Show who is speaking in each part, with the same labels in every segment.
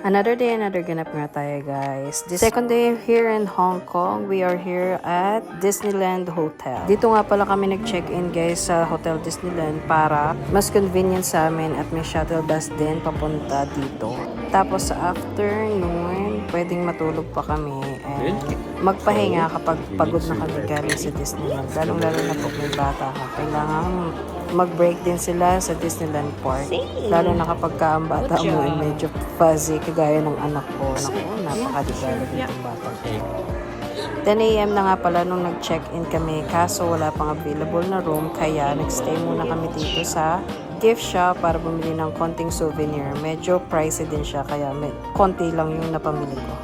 Speaker 1: Another day, another ganap nga tayo guys. This second day here in Hong Kong, we are here at Disneyland Hotel. Dito nga pala kami nag-check-in guys sa Hotel Disneyland para mas convenient sa amin at may shuttle bus din papunta dito. Tapos sa afternoon, pwedeng matulog pa kami and magpahinga kapag pagod na kami galing sa Disneyland. Lalong-lalo na po may bata ko. Kailangan mag-break din sila sa Disneyland Park. Lalo na kapag ang bata mo ay medyo fuzzy, kagaya ng anak ko. Naku, napakadigalig itong bata ko. 10 a.m. na nga pala nung nag-check-in kami, kaso wala pang available na room, kaya nag-stay muna kami dito sa gift shop para bumili ng konting souvenir. Medyo pricey din siya, kaya konti lang yung napamili ko.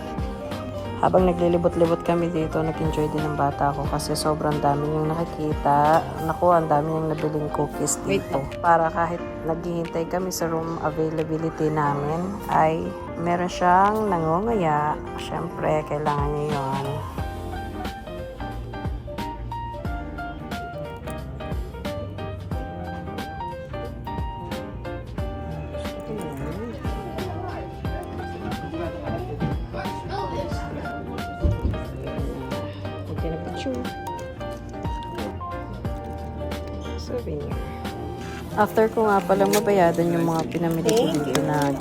Speaker 1: Habang naglilibot-libot kami dito, nag-enjoy din ng bata ko kasi sobrang dami yung nakikita. Naku, ang dami yung nabiling cookies dito. Para kahit naghihintay kami sa room availability namin, ay meron siyang nangungaya. Siyempre, kailangan niya yun. Souvenir. After ko nga palang mabayadan yung mga pinamili ko dito na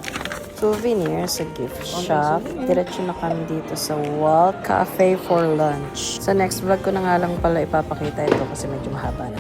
Speaker 1: souvenir sa gift shop, diretso na kami dito sa Walt Cafe for lunch. Sa next vlog ko na nga lang pala ipapakita ito kasi medyo mahaba na.